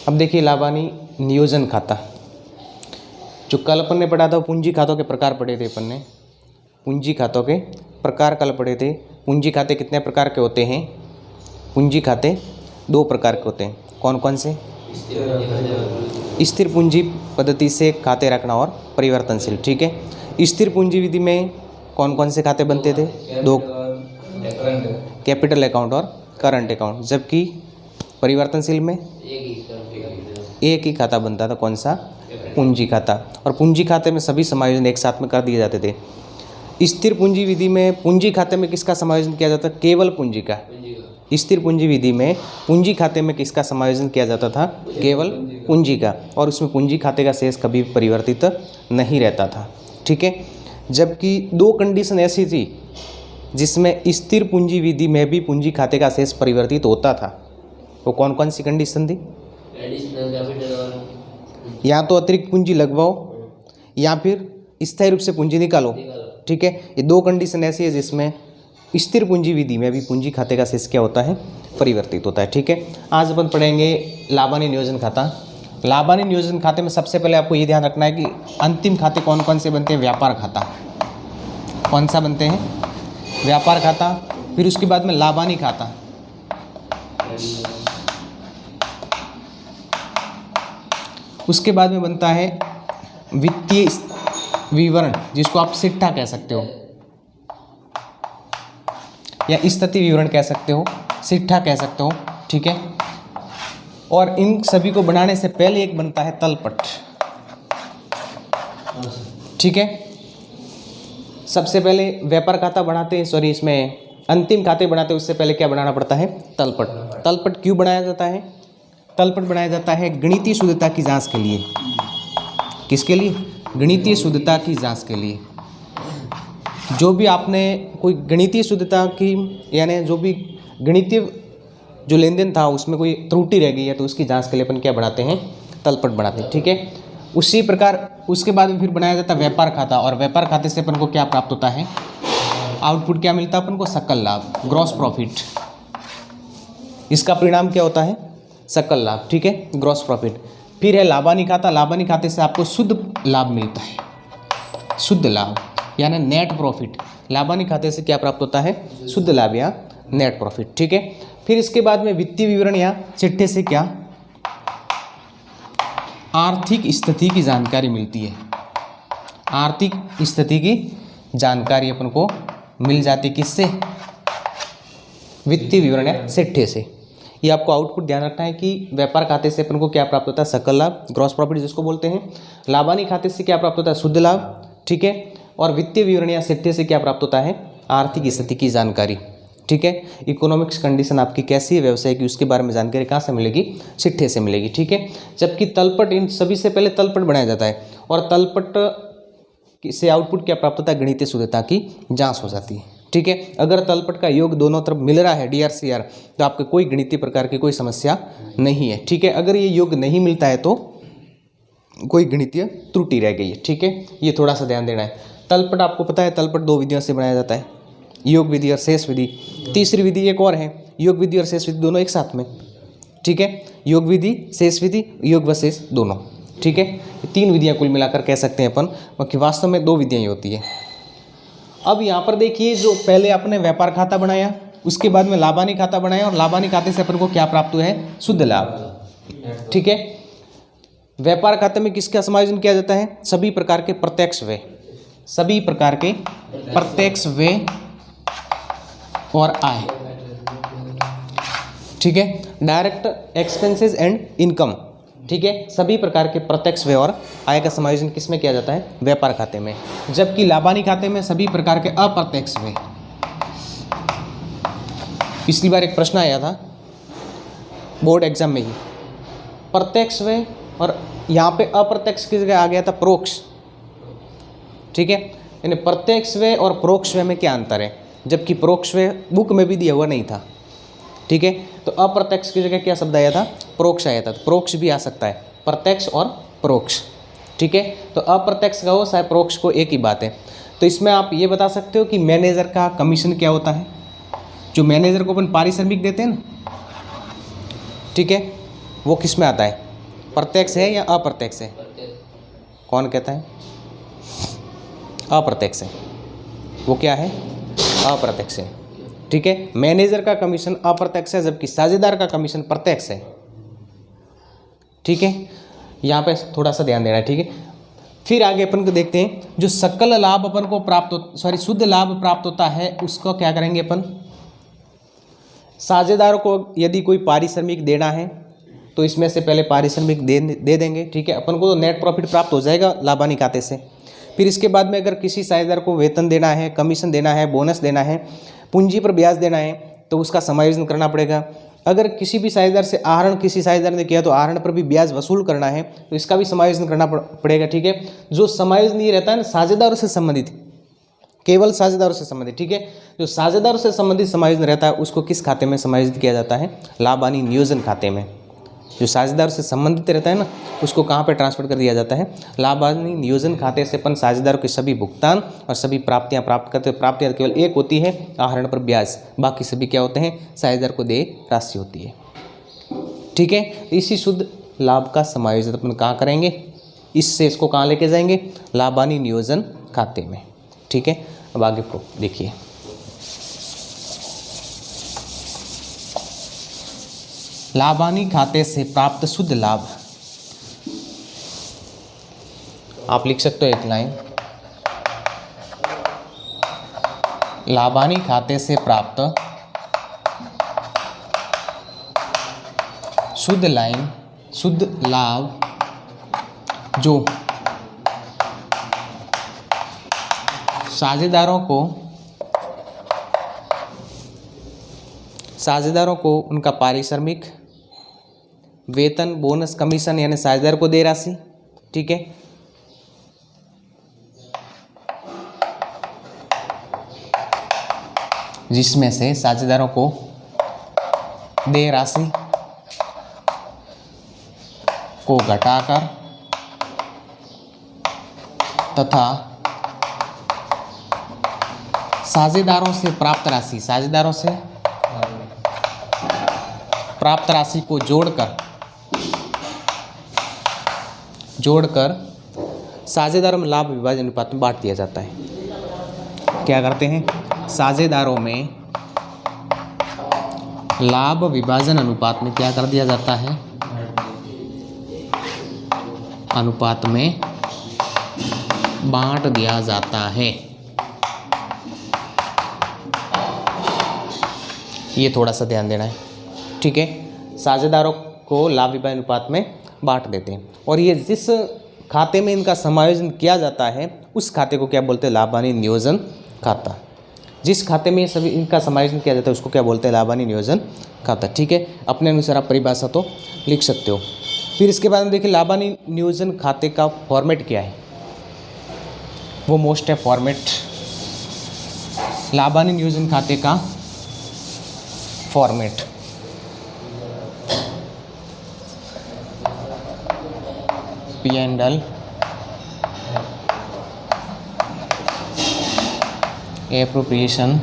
अब देखिए लाभानी नियोजन खाता, जो कल अपन ने पढ़ा था पूंजी खातों के प्रकार पढ़े थे अपन ने। पूंजी खातों के प्रकार कल पढ़े थे। पूंजी खाते कितने प्रकार के होते हैं? पूंजी खाते 2 प्रकार के होते हैं। कौन कौन से? स्थिर पूंजी पद्धति से खाते रखना और परिवर्तनशील। ठीक है। स्थिर पूंजी विधि में कौन कौन से खाते बनते थे? 2, कैपिटल अकाउंट और करंट अकाउंट। जबकि परिवर्तनशील में एक ही खाता बनता था। कौन सा? पूंजी खाता। और पूंजी खाते में सभी समायोजन एक साथ में कर दिए जाते थे। स्थिर पूंजी विधि में पूंजी खाते में किसका समायोजन किया जाता? केवल पूंजी का। स्थिर पूंजी विधि में पूंजी खाते में किसका समायोजन किया जाता था? केवल पूंजी का। और उसमें पूंजी खाते का शेष कभी परिवर्तित नहीं रहता था। ठीक है। जबकि 2 कंडीशन ऐसी थी जिसमें स्थिर पूंजी विधि में भी पूंजी खाते का शेष परिवर्तित होता था। वो कौन कौन सी कंडीशन थी? या तो अतिरिक्त पूंजी लगवाओ या फिर स्थायी रूप से पूंजी निकालो। ठीक है। ये 2 कंडीशन ऐसी है जिसमें स्थिर पूंजी विधि में भी पूंजी खाते का शेष क्या होता है? परिवर्तित होता है। ठीक है। आज अपन पढ़ेंगे लाभानी नियोजन खाता। लाभानी नियोजन खाते में सबसे पहले आपको ये ध्यान रखना है कि अंतिम खाते कौन कौन से बनते हैं? व्यापार खाता। कौन सा बनते हैं? व्यापार खाता। फिर उसके बाद में लाभानी खाता। उसके बाद में बनता है वित्तीय विवरण, जिसको आप सिट्ठा कह सकते हो या स्थिति विवरण कह सकते हो, सिट्ठा कह सकते हो। ठीक है। और इन सभी को बनाने से पहले एक बनता है तलपट। ठीक है। सबसे पहले व्यापार खाता बनाते हैं, सॉरी इसमें अंतिम खाते बनाते हैं, उससे पहले क्या बनाना पड़ता है? तलपट। तलपट क्यों बनाया जाता है? तलपट बनाया जाता है गणितीय शुद्धता की जांच के लिए। किसके लिए? गणितीय शुद्धता की जांच के लिए। जो भी आपने कोई गणितीय शुद्धता की, यानी जो भी गणितीय जो लेन देन था उसमें कोई त्रुटि रह गई है तो उसकी जांच के लिए अपन क्या बनाते हैं? तलपट बनाते हैं। ठीक है। उसी प्रकार उसके बाद में फिर बनाया जाता है व्यापार खाता। और व्यापार खाते से अपन को क्या प्राप्त होता है? आउटपुट क्या मिलता है अपन को? सकल लाभ, ग्रॉस प्रॉफिट। इसका परिणाम क्या होता है? सकल लाभ। ठीक है, ग्रॉस प्रॉफिट। फिर है लाभानी खाता। लाभानी खाते से आपको शुद्ध लाभ मिलता है, शुद्ध लाभ यानी नेट प्रॉफिट। लाभानी खाते से क्या प्राप्त होता है? शुद्ध लाभ या नेट प्रॉफिट। ठीक है। फिर इसके बाद में वित्तीय विवरण या चिट्ठे से क्या? आर्थिक स्थिति की जानकारी मिलती है। आर्थिक स्थिति की जानकारी अपन को मिल जाती किससे? वित्तीय विवरण या चिट्ठे से। ये आपको आउटपुट ध्यान रखना है कि व्यापार खाते से अपन को क्या प्राप्त होता है? सकल लाभ, ग्रॉस प्रॉफिट जिसको बोलते हैं। लाभानी खाते से क्या प्राप्त होता है? शुद्ध लाभ। ठीक है। और वित्तीय विवरण या चिट्ठे से क्या प्राप्त होता है? आर्थिक स्थिति की जानकारी। ठीक है। इकोनॉमिक्स कंडीशन आपकी कैसी है व्यवसाय की, उसके बारे में जानकारी कहाँ से मिलेगी? चिट्ठे से मिलेगी। ठीक है। जबकि तलपट, इन सभी से पहले तलपट बनाया जाता है और तलपट से आउटपुट क्या प्राप्त होता है? गणितीय शुद्धता की जांच हो जाती है। ठीक है। अगर तलपट का योग दोनों तरफ मिल रहा है DRCR, तो आपको कोई गणितीय प्रकार की कोई समस्या नहीं है। ठीक है। अगर ये योग नहीं मिलता है तो कोई गणितीय त्रुटि रह गई है। ठीक है। ये थोड़ा सा ध्यान देना है। तलपट आपको पता है तलपट 2 विधियों से बनाया जाता है, योग विधि और शेष विधि। तीसरी विधि एक और है, योग विधि और शेष विधि दोनों एक साथ में। ठीक है। योग विधि, शेष विधि, योग व शेष दोनों। ठीक है। 3 विधियाँ कुल मिलाकर कह सकते हैं अपन, बाकी वास्तव में 2 विधियाँ ही होती है। अब यहाँ पर देखिए, जो पहले आपने व्यापार खाता बनाया, उसके बाद में लाभानी खाता बनाया और लाभानी खाते से अपन को क्या प्राप्त हुआ है? शुद्ध लाभ। ठीक है। व्यापार खाते में किसका समायोजन किया जाता है? सभी प्रकार के प्रत्यक्ष व्यय, सभी प्रकार के प्रत्यक्ष व्यय और आय। ठीक है। Direct expenses and income. ठीक है। सभी प्रकार के प्रत्यक्ष व्यय और आय का समायोजन किसमें किया जाता है? व्यापार खाते में। जबकि लाभानी खाते में सभी प्रकार के अप्रत्यक्ष व्यय। पिछली बार एक प्रश्न आया था बोर्ड एग्जाम में ही, प्रत्यक्ष व्यय और यहाँ पे अप्रत्यक्ष की जगह आ गया था परोक्ष। ठीक है। यानी प्रत्यक्ष व्यय और परोक्ष व्यय में क्या अंतर है? जबकि परोक्ष व्यय बुक में भी दिया हुआ नहीं था। ठीक है। तो अप्रत्यक्ष की जगह क्या शब्द आया था? परोक्ष आया था। तो परोक्ष भी आ सकता है, प्रत्यक्ष और परोक्ष। ठीक है। तो अप्रत्यक्ष का हो चाहे परोक्ष को, एक ही बात है। तो इसमें आप ये बता सकते हो कि मैनेजर का कमीशन क्या होता है? जो मैनेजर को अपन पारिश्रमिक देते हैं ना, ठीक है, वो किस में आता है? प्रत्यक्ष है या अप्रत्यक्ष है? कौन कहता है? अप्रत्यक्ष है। वो क्या है? अप्रत्यक्ष है। ठीक है, मैनेजर का कमीशन अप्रत्यक्ष है जबकि साझेदार का कमीशन प्रत्यक्ष है। ठीक है, यहाँ पे थोड़ा सा ध्यान देना है। ठीक है, फिर आगे अपन को देखते हैं, जो सकल लाभ अपन को शुद्ध लाभ प्राप्त होता है उसको क्या करेंगे अपन? साझेदारों को यदि कोई पारिश्रमिक देना है तो इसमें से पहले पारिश्रमिक दे देंगे। ठीक है, अपन को तो नेट प्रॉफिट प्राप्त हो जाएगा लाभानी खाते से। फिर इसके बाद में अगर किसी साझेदार को वेतन देना है, कमीशन देना है, बोनस देना है, पूंजी पर ब्याज देना है तो उसका समायोजन करना पड़ेगा। अगर किसी भी साझेदार से आहरण किसी साझेदार ने किया तो आहरण पर भी ब्याज वसूल करना है तो इसका भी समायोजन करना पड़ेगा। ठीक है, जो समायोजन ये रहता है ना साझेदारों से संबंधित, केवल साझेदारों से संबंधित। ठीक है, जो साझेदारों से संबंधित समायोजन रहता है उसको किस खाते में समायोजित किया जाता है? लाभ हानि नियोजन खाते में। जो साझेदार से संबंधित रहता है ना उसको कहाँ पे ट्रांसफर कर दिया जाता है? लाभ हानि नियोजन खाते से अपन साझेदारों के सभी भुगतान और सभी प्राप्तियां प्राप्त करते हैं। प्राप्तियां केवल एक होती है, आहरण पर ब्याज, बाकी सभी क्या होते हैं? साझेदार को देय राशि होती है। ठीक है, इसी शुद्ध लाभ का समायोजन अपन कहाँ करेंगे? इससे इसको कहाँ लेके जाएंगे? लाभ हानि नियोजन खाते में। ठीक है, अब आगे को देखिए। लाभ हानि खाते से प्राप्त शुद्ध लाभ, आप लिख सकते हो एक लाइन, लाभ हानि खाते से प्राप्त शुद्ध लाभ जो साझेदारों को उनका पारिश्रमिक, वेतन, बोनस, कमीशन यानी साझेदार को दे राशि। ठीक है, जिसमें से साझेदारों को दे राशि को घटाकर तथा साझेदारों से प्राप्त राशि को जोड़कर साझेदारों में लाभ विभाजन अनुपात में बांट दिया जाता है। क्या करते हैं? साझेदारों में लाभ विभाजन अनुपात में क्या कर दिया जाता है? अनुपात में बांट दिया जाता है। ये थोड़ा सा ध्यान देना है। ठीक है, साझेदारों को लाभ विभाजन अनुपात में बांट देते हैं और ये जिस खाते में इनका समायोजन किया जाता है उस खाते को क्या बोलते हैं? लाभ हानि नियोजन खाता। जिस खाते में सभी इनका समायोजन किया जाता है उसको क्या बोलते हैं? लाभ हानि नियोजन खाता। ठीक है, अपने अनुसार आप परिभाषा तो लिख सकते हो। फिर इसके बाद में देखिए लाभ हानि नियोजन खाते का फॉर्मेट क्या है? वो मोस्ट है फॉर्मेट, लाभ हानि नियोजन खाते का format. P&L appropriation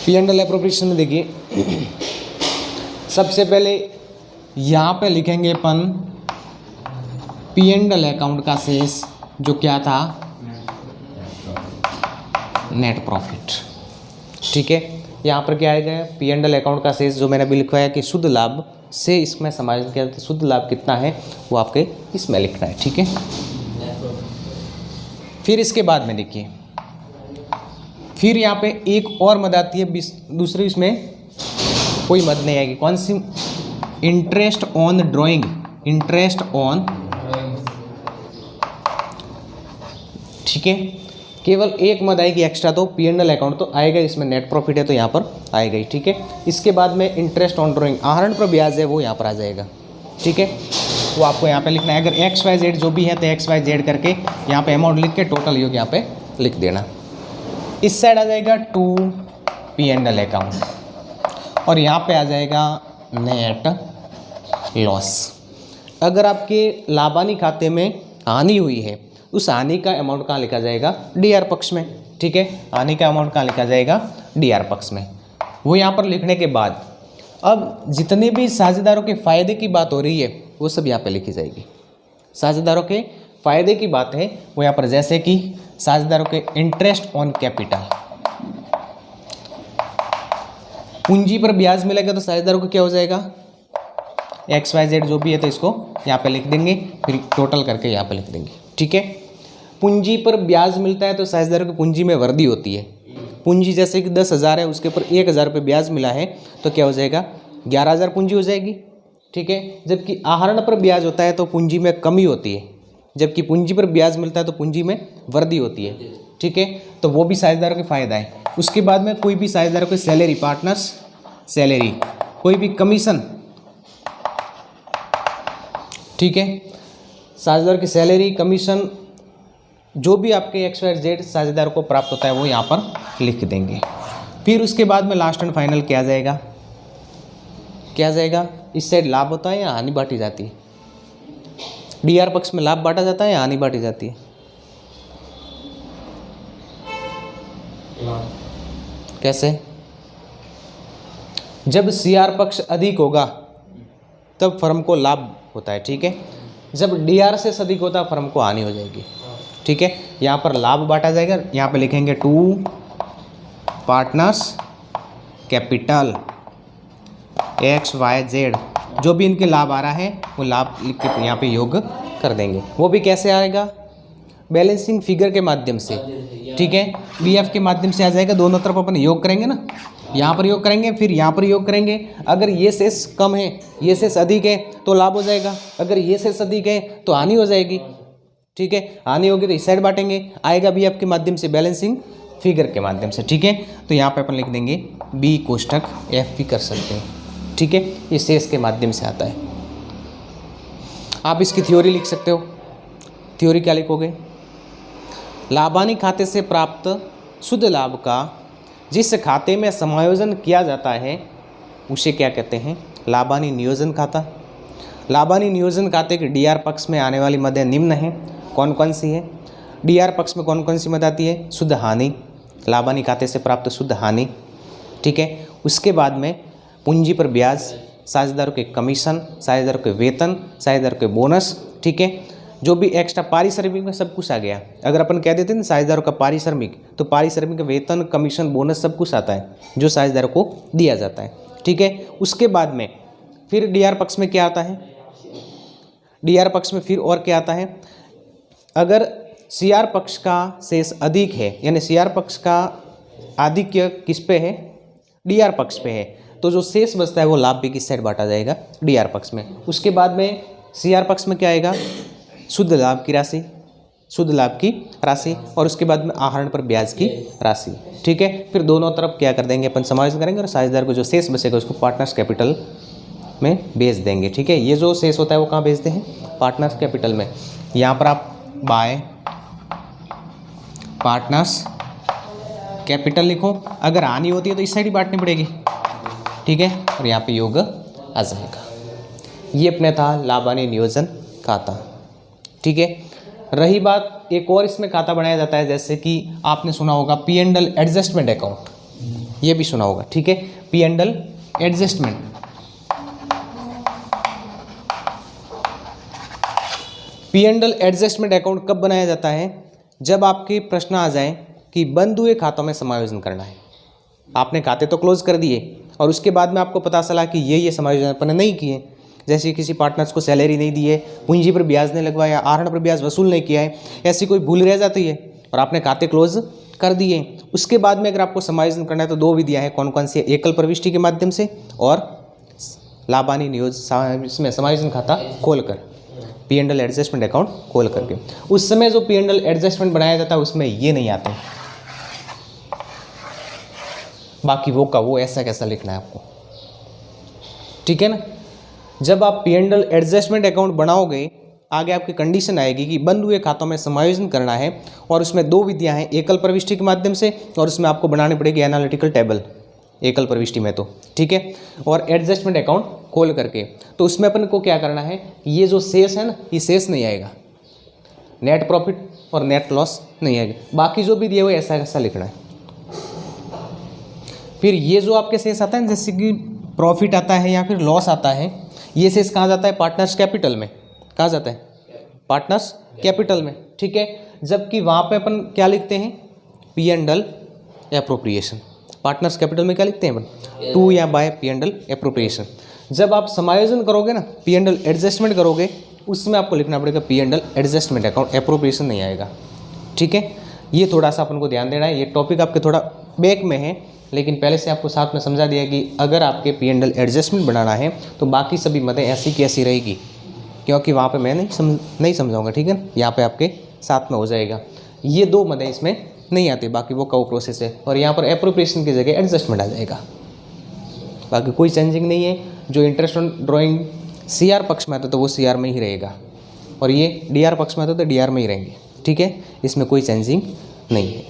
P&L appropriation में देखिए सबसे पहले यहाँ पे लिखेंगे अपन P&L अकाउंट का शेष जो क्या था? Net profit. ठीक है, यहाँ पर क्या आएगा? P&L अकाउंट का शेष जो मैंने अभी लिखवाया कि शुद्ध लाभ से इसमें समायोजन किया जाता है। शुद्ध लाभ कितना है वो आपके इसमें लिखना है। ठीक है, फिर इसके बाद में देखिए फिर यहाँ पे एक और मद आती है, दूसरी इसमें कोई मद नहीं आएगी। कौन सी? Interest on drawing, interest on. ठीक है, केवल एक मद आएगी एक्स्ट्रा, तो P&L अकाउंट तो आएगा, इसमें नेट प्रॉफिट है तो यहाँ पर आएगा ही। ठीक है, इसके बाद में इंटरेस्ट ऑन ड्राइंग, आहरण पर ब्याज है वो यहाँ पर आ जाएगा। ठीक है, वो आपको यहाँ पे लिखना है। अगर XYZ जो भी है तो XYZ करके यहाँ पे अमाउंट लिख के टोटल योग यहाँ पे लिख देना। इस साइड आ जाएगा टू P&L अकाउंट और यहाँ पे आ जाएगा नेट लॉस। अगर आपके लाभ हानि खाते में हानि हुई है उस हानि का अमाउंट कहाँ लिखा जाएगा, डीआर पक्ष में। ठीक है, हानि का अमाउंट कहाँ लिखा जाएगा, डीआर पक्ष में। वो यहाँ पर लिखने के बाद अब जितने भी साझेदारों के फायदे की बात हो रही है वो सब यहाँ पे लिखी जाएगी। साझेदारों के फायदे की बात है वो यहाँ पर, जैसे कि साझेदारों के इंटरेस्ट ऑन कैपिटल, पूंजी पर ब्याज मिलेगा तो साझेदारों को क्या हो जाएगा, XYZ जो भी है तो इसको यहाँ पे लिख देंगे, फिर टोटल करके यहाँ पे लिख देंगे। ठीक है, पूंजी पर ब्याज मिलता है तो साझेदारों की पूंजी में वृद्धि होती है। पूंजी जैसे कि 10,000 है, उसके ऊपर 1,000 रुपये ब्याज मिला है तो क्या हो जाएगा, 11,000 पूंजी हो जाएगी। ठीक है, जबकि आहरण पर ब्याज होता है तो पूंजी में कमी होती है, जबकि पूंजी पर ब्याज मिलता है तो पूंजी में वृद्धि होती है। ठीक है, तो वो भी साझेदारों के फायदा है। उसके बाद में कोई भी साझेदारों की सैलरी, पार्टनर्स सैलरी, कोई भी कमीशन, ठीक है, साझेदार की सैलरी, कमीशन, जो भी आपके XYZ साझेदार को प्राप्त होता है वो यहाँ पर लिख देंगे। फिर उसके बाद में लास्ट एंड फाइनल क्या जाएगा, क्या जाएगा, इस साइड लाभ होता है या हानि बांटी जाती है, डीआर पक्ष में लाभ बांटा जाता है या हानि बांटी जाती है, कैसे, जब सीआर पक्ष अधिक होगा तब फर्म को लाभ होता है। ठीक है, जब डीआर से अधिक होता है फर्म को हानि हो जाएगी। ठीक है, यहाँ पर लाभ बांटा जाएगा, यहाँ पे लिखेंगे टू पार्टनर्स कैपिटल XYZ, जो भी इनके लाभ आ रहा है वो लाभ लिख के यहाँ पे योग कर देंगे। वो भी कैसे आएगा, बैलेंसिंग फिगर के माध्यम से। ठीक है, BF के माध्यम से आ जाएगा, दोनों तरफ अपन योग करेंगे ना, यहाँ पर योग करेंगे फिर यहाँ पर योग करेंगे। अगर ये शेष कम है, ये शेष अधिक है तो लाभ हो जाएगा, अगर ये शेष अधिक है तो हानि हो जाएगी। ठीक है, हानि होगी तो इस साइड बांटेंगे, आएगा BF के माध्यम से, बैलेंसिंग फिगर के माध्यम से। ठीक है, तो यहाँ पे अपन लिख देंगे B कोष्ठक F भी कर सकते हैं। ठीक है, ये शेष के माध्यम से आता है। आप इसकी थ्योरी लिख सकते हो। थ्योरी क्या लिखोगे, लाभानी खाते से प्राप्त शुद्ध लाभ का जिस खाते में समायोजन किया जाता है उसे क्या कहते हैं, लाभानी नियोजन खाता। लाभानी नियोजन खाते के डीआर पक्ष में आने वाली मदें निम्न हैं, कौन कौन सी है, डीआर पक्ष में कौन कौन सी मद आती है, शुद्ध हानि, लाभानी खाते से प्राप्त शुद्ध हानि। ठीक है, उसके बाद में पूंजी पर ब्याज, साझेदारों के कमीशन, साझेदारों के वेतन, साझेदारों के बोनस। ठीक है, जो भी एक्स्ट्रा पारिश्रमिक में सब कुछ आ गया। अगर अपन कह देते हैं ना साझेदारों का पारिश्रमिक, तो पारिश्रमिक वेतन, कमीशन, बोनस सब कुछ आता है जो साझेदारों को दिया जाता है। ठीक है, उसके बाद में फिर डीआर पक्ष में क्या आता है, डीआर पक्ष में फिर और क्या आता है, अगर सीआर पक्ष का शेष अधिक है, यानी सीआर पक्ष का आधिक्य किस पे है, डीआर पक्ष पे है, तो जो शेष बचता है वो लाभ भी किस साइड बांटा जाएगा, डीआर पक्ष में। उसके बाद में सीआर पक्ष में क्या आएगा, शुद्ध लाभ की राशि, शुद्ध लाभ की राशि, और उसके बाद में आहरण पर ब्याज की राशि। ठीक है, फिर दोनों तरफ क्या कर देंगे अपन, समायोजन करेंगे और साझेदार को जो शेष बचेगा उसको पार्टनर्स कैपिटल में भेज देंगे। ठीक है, ये जो शेष होता है वो कहाँ भेजते हैं, पार्टनर्स कैपिटल में। यहाँ पर आप बाय पार्टनर्स कैपिटल लिखो, अगर हानि होती है तो इस साइड ही बांटनी पड़ेगी। ठीक है, और यहाँ पे योग आ जाएगा। ये अपने था लाभानी नियोजन खाता। ठीक है, रही बात एक और इसमें खाता बनाया जाता है, जैसे कि आपने सुना होगा P&L एडजस्टमेंट अकाउंट, ये भी सुना होगा। ठीक है, P&L adjustment, P&L adjustment account कब बनाया जाता है, जब आपके प्रश्न आ जाए कि बंद हुए खातों में समायोजन करना है। आपने खाते तो क्लोज कर दिए और उसके बाद में आपको पता चला कि ये समायोजन अपन ने नहीं किए, जैसे किसी पार्टनर्स को सैलरी नहीं दी है, पूंजी पर ब्याज नहीं लगवाया, आहरण पर ब्याज वसूल नहीं किया है, ऐसी कोई भूल रह जाती है और आपने खाते क्लोज कर दिए। उसके बाद में अगर आपको समायोजन करना है तो दो विधियां हैं, कौन कौन सी है, एकल प्रविष्टि के माध्यम से और लाभानी नियोजन, इसमें समायोजन खाता खोलकर, P&L एडजस्टमेंट अकाउंट खोल करके। उस समय जो P&L एडजस्टमेंट बनाया जाता है उसमें ये नहीं आते, बाकी वो का वो ऐसा कैसा लिखना है आपको। ठीक है ना, जब आप P&L एडजस्टमेंट अकाउंट बनाओगे आगे आपकी कंडीशन आएगी कि बंद हुए खातों में समायोजन करना है और उसमें दो विधियां हैं, एकल प्रविष्टि के माध्यम से और उसमें आपको बनानी पड़ेगी एनालिटिकल टेबल एकल प्रविष्टि में तो। ठीक है, और एडजस्टमेंट अकाउंट खोल करके, तो उसमें अपन को क्या करना है, ये जो शेष है ना, ये शेष नहीं आएगा, नेट प्रॉफिट और नेट लॉस नहीं आएगा। बाकी जो भी दिए हुए ऐसा ऐसा लिखना है। फिर ये जो आपके शेष आता है जैसे कि प्रॉफिट आता है या फिर लॉस आता है, ये शेष कहाँ जाता है? पार्टनर्स कैपिटल में। कहाँ जाता है? पार्टनर्स कैपिटल में, ठीक है। जबकि वहाँ पे अपन क्या लिखते हैं? P and L appropriation. Partners capital में क्या लिखते हैं अपन? टू या by P and L appropriation. जब आप समायोजन करोगे ना, पी एंड एल एडजस्टमेंट करोगे, उसमें आपको लिखना पड़ेगा P and L adjustment account, appropriation नहीं आएगा, ठीक है। ये थोड़ा सा अपन को ध्यान देना है। ये टॉपिक आपके थोड़ा बैक में है, लेकिन पहले से आपको साथ में समझा दिया कि अगर आपके पी एंड एल एडजस्टमेंट बनाना है तो बाकी सभी मदें ऐसी की ऐसी रहेगी, क्योंकि वहाँ पे मैं नहीं समझाऊंगा, ठीक है। यहाँ पे आपके साथ में हो जाएगा। ये 2 मदें इसमें नहीं आती, बाकी वो का प्रोसेस है। और यहाँ पर एप्रोप्रिएशन की जगह एडजस्टमेंट आ जाएगा। बाकी कोई चेंजिंग नहीं है। जो इंटरेस्ट ऑन ड्राइंग CR पक्ष में आता तो वो CR में ही रहेगा, और ये DR पक्ष में आता तो DR में ही रहेंगे, ठीक है। इसमें कोई चेंजिंग नहीं है।